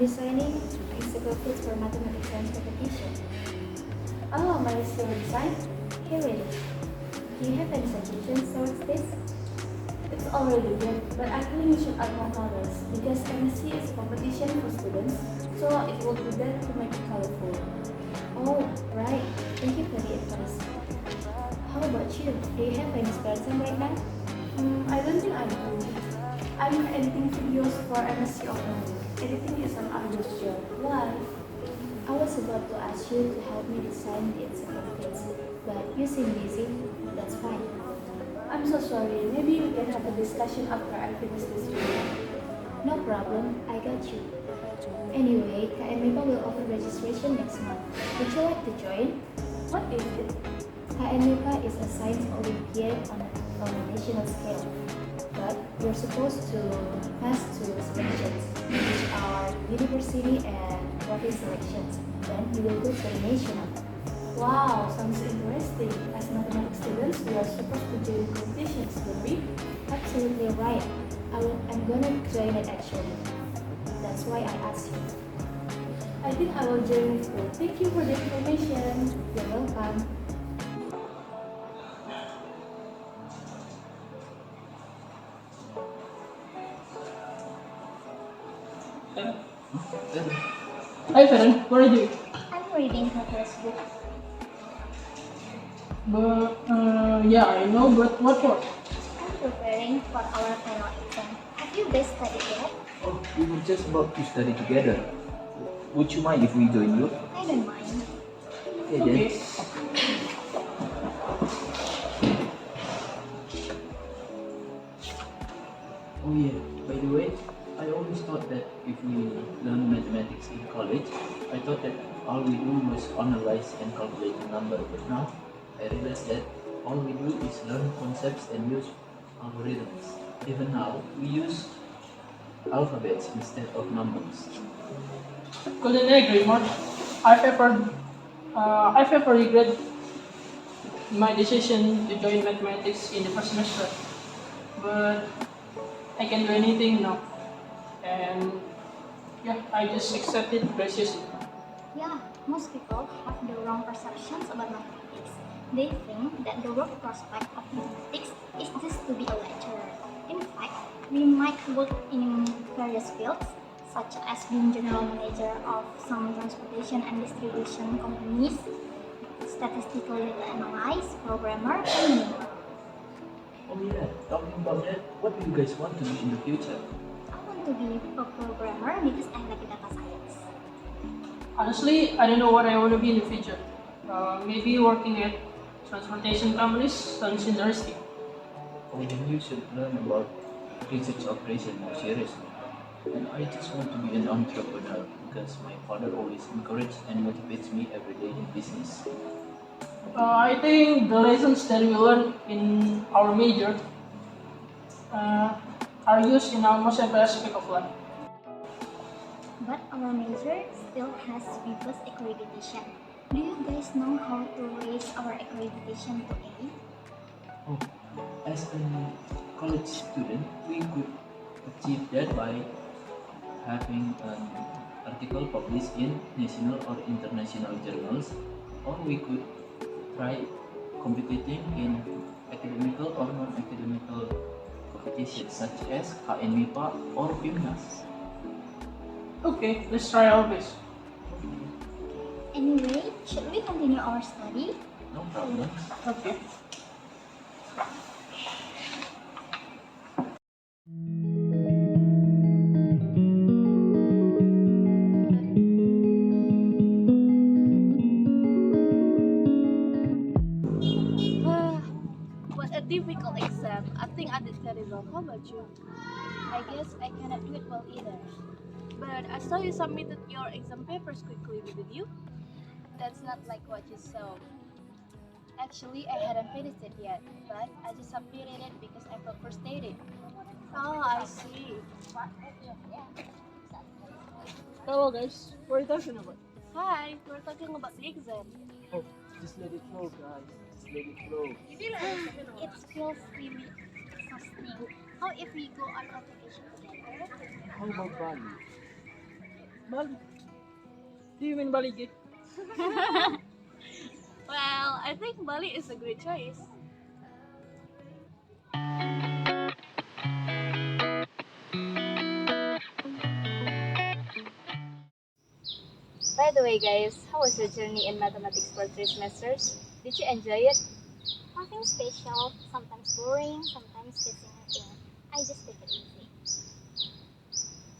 designing physical fits for mathematics science competition. Oh, my skill design? Hey, really? Do you have any suggestions towards this? It's already good, but I think you should add more colors because MSc is a competition for students, so it would be better to make it colorful. Oh, right. Thank you for the advice. How about you? Do you have any spare time right now? I don't think I do. I'm editing videos for MSc only. Editing is an arduous job. Why? I was about to ask you to help me design the Instagram page, but you seem busy. That's fine. I'm so sorry. Maybe we can have a discussion after I finish this video. No problem. I got you. Anyway, KMIPA will offer registration next month. Would you like to join? What is it? KMIPA is a science Olympiad on a national scale, but you're supposed to pass two selections, which are university and province selections. Then you will go to the national. Wow, sounds interesting. As mathematics students, we are supposed to join competitions, don't we? Absolutely right. I'm gonna join it actually. That's why I asked you. I think I will join with you. Thank you for the information. You're welcome. Hi Feren, what are you doing? I'm reading her book. Yeah, I know, but what for? I'm preparing for our final exam. Have you guys studied yet? Oh, we were just about to study together. Would you mind if we join you? I don't mind. Okay, Okay. then. Oh yeah, by the way, I always thought that if we learn mathematics in college, I thought that all we do was analyze and calculate the number. But now, I realize that all we do is learn concepts and use algorithms. Even now, we use alphabets instead of numbers. Couldn't agree more. I've ever regret my decision to join mathematics in the first semester, but I can do anything now, and yeah, I just accept it graciously. Yeah, most people have the wrong perceptions about mathematics. They think that the work prospect of mathematics is just to be a lecturer. In fact, we might work in various fields, such as being general manager of some transportation and distribution companies, statistical data analyst, programmer, and many more. Oh yeah, talking about that, what do you guys want to do in the future? I want to be a programmer because I like data science. Honestly, I don't know what I want to be in the future. Maybe working at transportation companies sounds interesting. Oh, then you should learn about research operation more seriously. And I just want to be an entrepreneur because my father always encourages and motivates me every day in business. I think the lessons that we learn in our major uh, are used in almost every aspect of life. But our major still has rigorous accreditation. Do you guys know how to raise our accreditation to A? Oh, as a college student, we could achieve that by having an article published in national or international journals, or we could try competing in academical or non-academical competitions such as KNMIPA or PIMNAS. Okay, let's try our best. Anyway, should we continue our study? No problem. Okay. What a difficult exam. I think I did terrible. How about you? I guess I cannot do it well either. But I saw you submitted your exam papers quickly, did you? That's not like what you saw. Actually, I hadn't finished it yet, but I just submitted it because I felt frustrated. Oh, I see. Hello guys, what are you talking about? Hi, we're talking about the exam. Oh, just let it flow, guys. Just let it flow. It feels really exhausting. How if we go on a vacation together? How about Bali? Bali. Do you mean Bali gay? Well, I think Bali is a great choice. By the way, guys, how was your journey in mathematics for 3 semesters? Did you enjoy it? Nothing special, sometimes boring, sometimes fascinating. I just take it easy.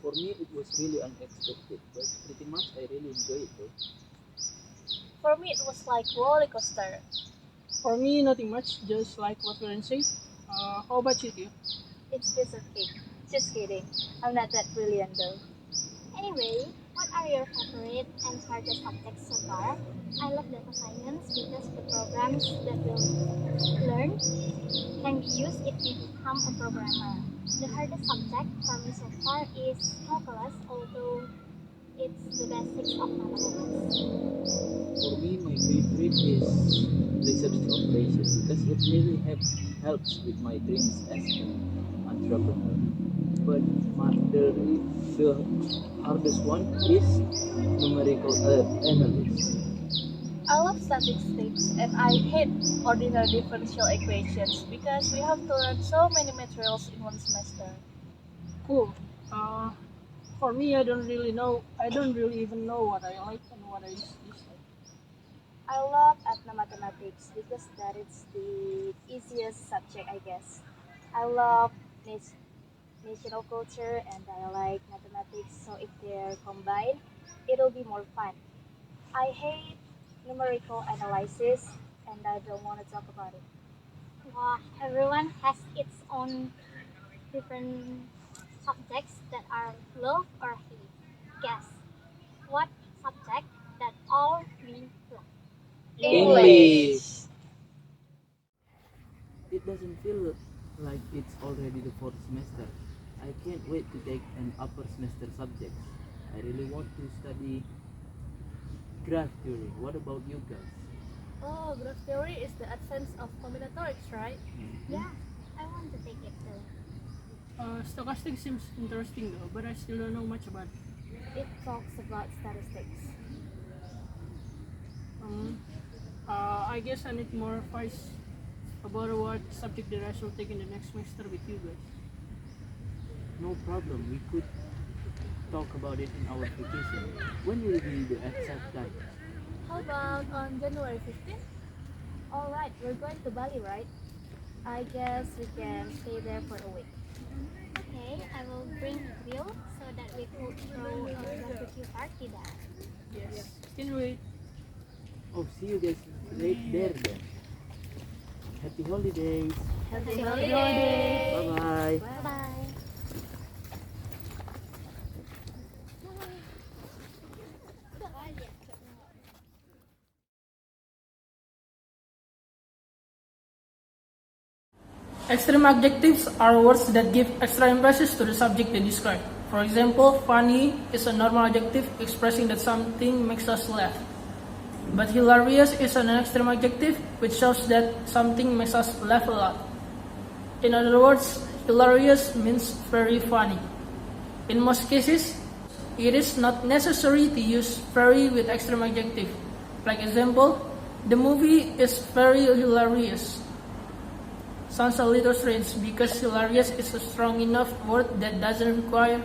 For me, it was really unexpected, but pretty much I really enjoyed it though. For me, it was like roller coaster. For me, nothing much, just like what Feren said. How about you, Tio? It's piece of cake. Just kidding. I'm not that brilliant though. Anyway, what are your favorite and hardest subjects so far? I love data science because the programs that we'll learn can be used if we become a programmer. The hardest subject for me so far is calculus, although it's the basics of mathematics. For me, my favorite is research operation because it really helps with my dreams as an entrepreneur. But the hardest one is numerical analysis. I love statistics and I hate ordinary differential equations because we have to learn so many materials in one semester. Cool. For me, I don't really even know what I like and what I dislike. I love mathematics because that is the easiest subject, I guess. I love national culture and I like mathematics, so if they're combined, it'll be more fun. I hate numerical analysis and I don't want to talk about it. Wow, everyone has its own different subjects that are love or hate. Guess what subject that all we love? English. It doesn't feel like it's already the fourth semester. I can't wait to take an upper semester subject. I really want to study graph theory. What about you guys? Oh, graph theory is the advance of combinatorics, right? Yeah, I want to take it too. Stochastic seems interesting though, but I still don't know much about it. It talks about statistics. I guess I need more advice about what subject that I should take in the next semester with you guys. No problem. We could talk about it in our vacation. When will be the exact time? How about on January 15th? Alright, we're going to Bali, right? I guess we can stay there for a week. Okay, I will bring a grill so that we could throw a barbecue party there. Yes. Can wait. Oh, see you guys right there then. Happy holidays. Happy holidays. Bye-bye. Bye. Extreme adjectives are words that give extra emphasis to the subject they describe. For example, funny is a normal adjective expressing that something makes us laugh. But hilarious is an extreme adjective which shows that something makes us laugh a lot. In other words, hilarious means very funny. In most cases, it is not necessary to use very with extreme adjective. Like example, the movie is very hilarious. Sounds a little strange because hilarious is a strong enough word that doesn't require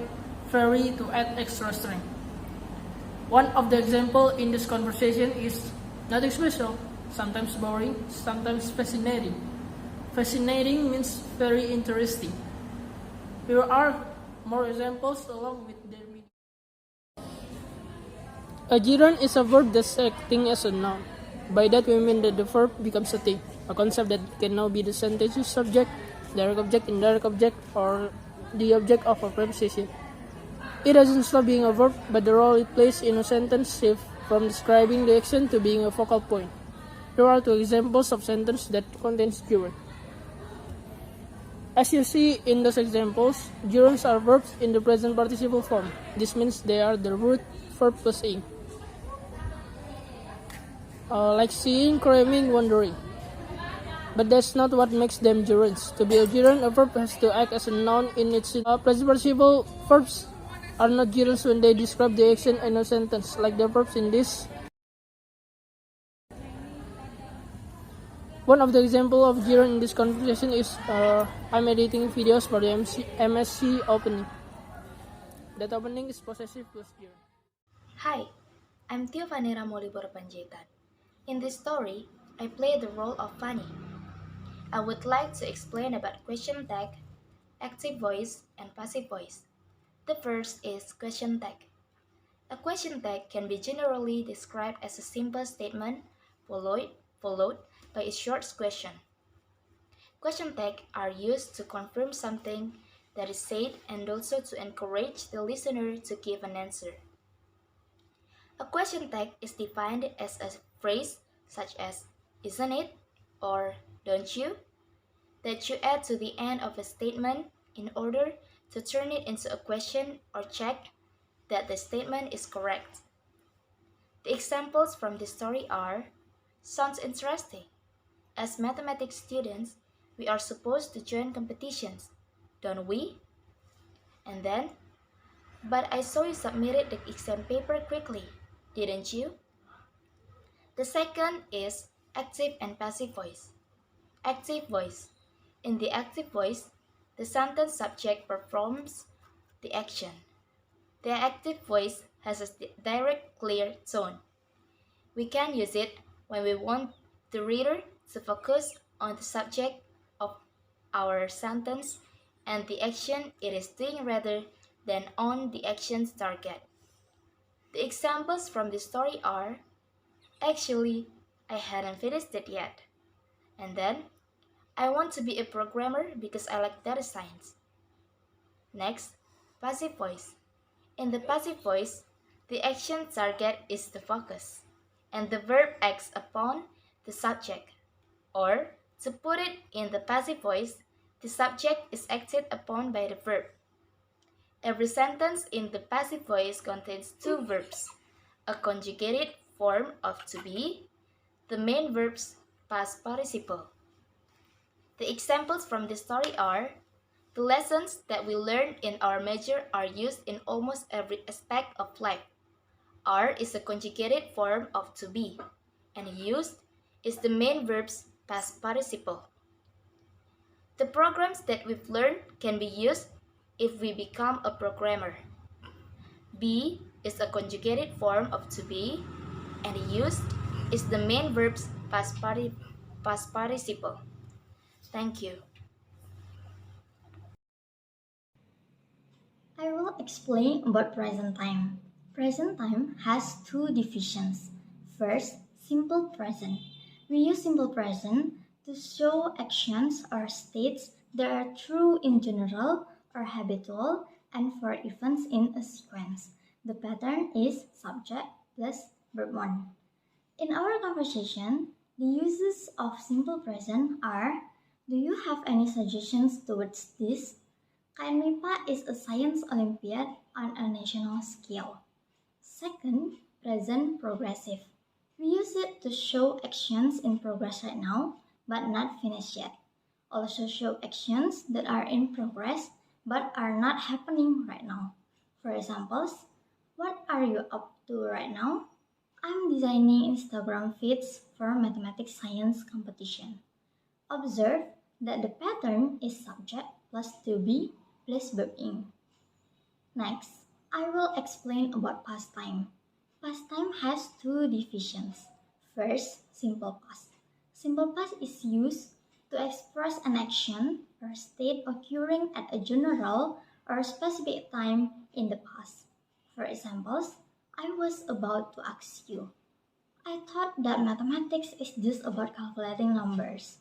very to add extra strength. One of the examples in this conversation is nothing special, sometimes boring, sometimes fascinating. Fascinating means very interesting. There are more examples along with their meaning. A gerund is a verb that's acting as a noun. By that we mean that the verb becomes a thing, a concept that can now be the sentence's subject, direct object, indirect object, or the object of a preposition. It doesn't stop being a verb, but the role it plays in a sentence shifts from describing the action to being a focal point. Here are two examples of sentence that contains gerund. As you see in those examples, gerunds are verbs in the present participle form. This means they are the root verb plus ing. Like seeing, cramming, wondering. But that's not what makes them gerunds. To be a gerund, a verb has to act as a noun in its present participle verbs are not gerunds when they describe the action in a sentence, like the verbs in this. One of the example of gerund in this conversation is I'm editing videos for the MSc opening. That opening is possessive plus gerund. Hi, I'm Tiovani Ramauli Panjaitan. In this story, I play the role of Fanny. I would like to explain about question tag, active voice, and passive voice. The first is question tag. A question tag can be generally described as a simple statement followed by a short question. Question tags are used to confirm something that is said and also to encourage the listener to give an answer. A question tag is defined as a phrase such as isn't it or don't you that you add to the end of a statement in order to turn it into a question or check that the statement is correct. The examples from the story are sounds interesting. As mathematics students, we are supposed to join competitions, don't we? And then, but I saw you submitted the exam paper quickly, didn't you? The second is active and passive voice. Active voice. In the active voice, the sentence subject performs the action. The active voice has a direct, clear tone. We can use it when we want the reader to focus on the subject of our sentence and the action it is doing rather than on the action's target. The examples from the story are actually, I hadn't finished it yet. And then, I want to be a programmer because I like data science. Next, passive voice. In the passive voice, the action target is the focus, and the verb acts upon the subject. Or, to put it in the passive voice, the subject is acted upon by the verb. Every sentence in the passive voice contains two verbs, a conjugated form of to be, the main verb's past participle. The examples from the story are the lessons that we learn in our major are used in almost every aspect of life. Are is a conjugated form of to be, and used is the main verb's past participle. The programs that we've learned can be used if we become a programmer. Be is a conjugated form of to be, and used is the main verb's past participle. Thank you. I will explain about present time. Present time has two divisions. First, simple present. We use simple present to show actions or states that are true in general or habitual and for events in a sequence. The pattern is subject plus verb 1. In our conversation, the uses of simple present are: do you have any suggestions towards this? Kainmipa is a science Olympiad on a national scale. Second, present progressive. We use it to show actions in progress right now, but not finished yet. Also show actions that are in progress, but are not happening right now. For examples, what are you up to right now? I'm designing Instagram feeds for mathematics science competition. Observe that the pattern is subject plus to be plus verb ing. Next, I will explain about past time. Past time has two divisions. First, simple past. Simple past is used to express an action or state occurring at a general or specific time in the past. For examples, I was about to ask you, I thought that mathematics is just about calculating numbers.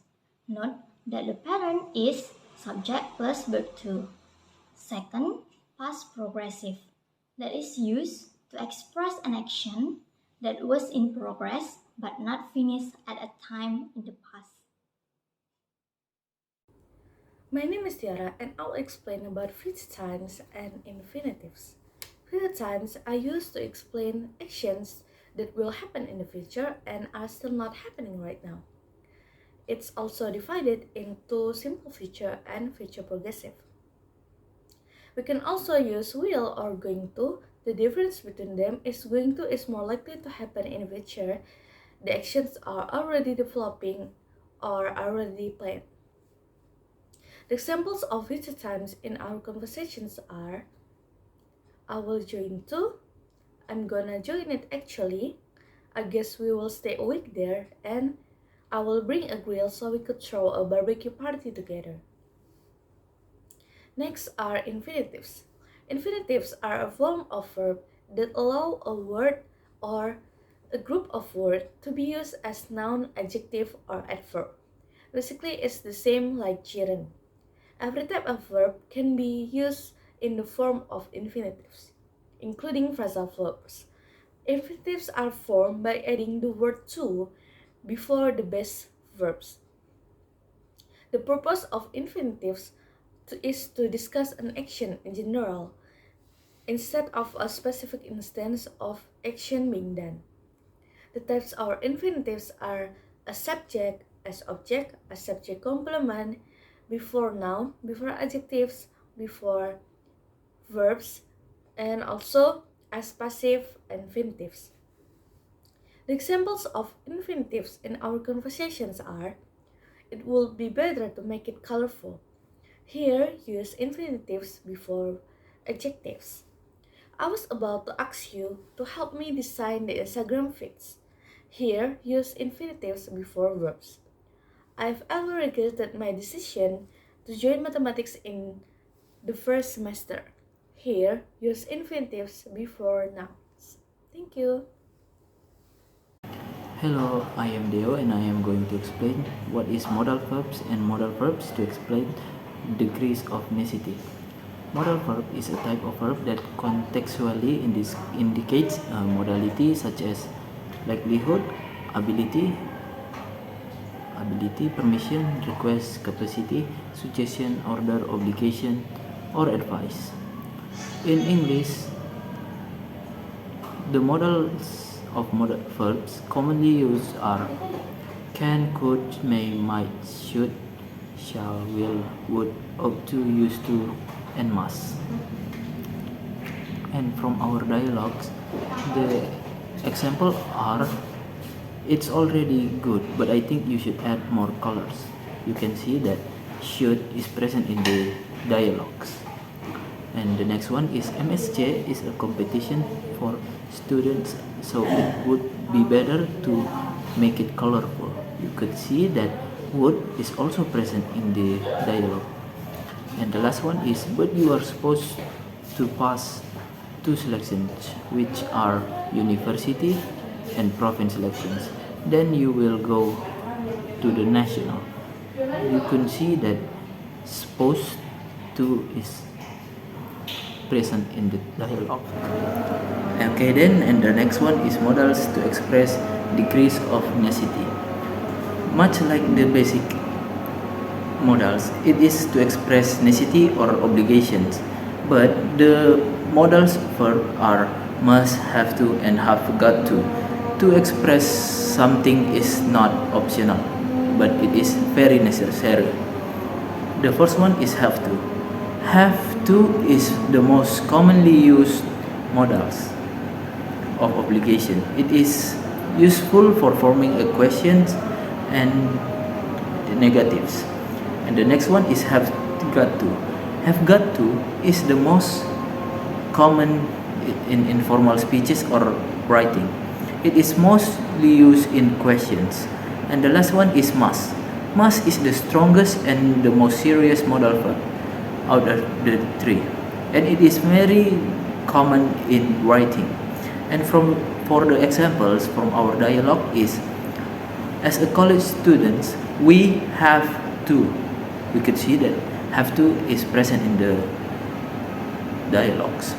Note that the pattern is subject plus verb 2. Second, past progressive, that is used to express an action that was in progress but not finished at a time in the past. My name is Tiara and I'll explain about future tense and infinitives. Future tense are used to explain actions that will happen in the future and are still not happening right now. It's also divided into simple future and future progressive. We can also use will or going to. The difference between them is going to is more likely to happen in the future. The actions are already developing or already planned. The examples of future times in our conversations are I will join too, I'm gonna join it actually, I guess we will stay a week there, and I will bring a grill so we could throw a barbecue party together. Next are infinitives. Infinitives are a form of verb that allow a word or a group of words to be used as noun, adjective, or adverb. Basically, it's the same like gerund. Every type of verb can be used in the form of infinitives, including phrasal verbs. Infinitives are formed by adding the word to before the base verbs. The purpose of infinitives is to discuss an action in general instead of a specific instance of action being done. The types of infinitives are a subject as object, a subject complement, before noun, before adjectives, before verbs, and also as passive infinitives. The examples of infinitives in our conversations are it would be better to make it colorful. Here, use infinitives before adjectives. I was about to ask you to help me design the Instagram feeds. Here, use infinitives before verbs. I've ever regretted my decision to join mathematics in the first semester. Here, use infinitives before nouns. Thank you. Hello, I am Deo and I am going to explain what is modal verbs and modal verbs to explain degrees of necessity. Modal verb is a type of verb that contextually indicates a modality such as likelihood, ability, permission, request, capacity, suggestion, order, obligation, or advice. In English, the modals of modal verbs commonly used are can, could, may, might, should, shall, will, would, ought to, used to, and must. And from our dialogues, the example are it's already good, but I think you should add more colors. You can see that should is present in the dialogues. And the next one is MSJ is a competition for students, so it would be better to make it colorful. You could see that would is also present in the dialogue. And the last one is but you are supposed to pass two selections, which are university and province selections. Then you will go to the national. You can see that supposed to is present in the dialogue. Okay then, and the next one is modals to express degrees of necessity. Much like the basic modals, it is to express necessity or obligations, but the modals verb are must, have to, and have got to. To express something is not optional, but it is very necessary. The first one is have to. Have to is the most commonly used modals of obligation. It is useful for forming a questions and the negatives. And the next one is have got to. Have got to is the most common in informal speeches or writing. It is mostly used in questions. And the last one is must. Must is the strongest and the most serious modal verb out of the three. And it is very common in writing. And for the examples from our dialogue is as a college students we have to. We could see that have to is present in the dialogues.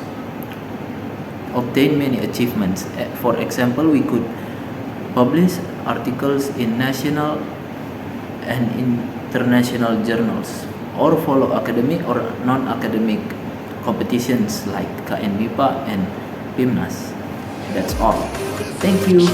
Obtain many achievements. For example, we could publish articles in national and international journals, or follow academic or non-academic competitions like KN-MIPA and PIMNAS. That's all. Thank you.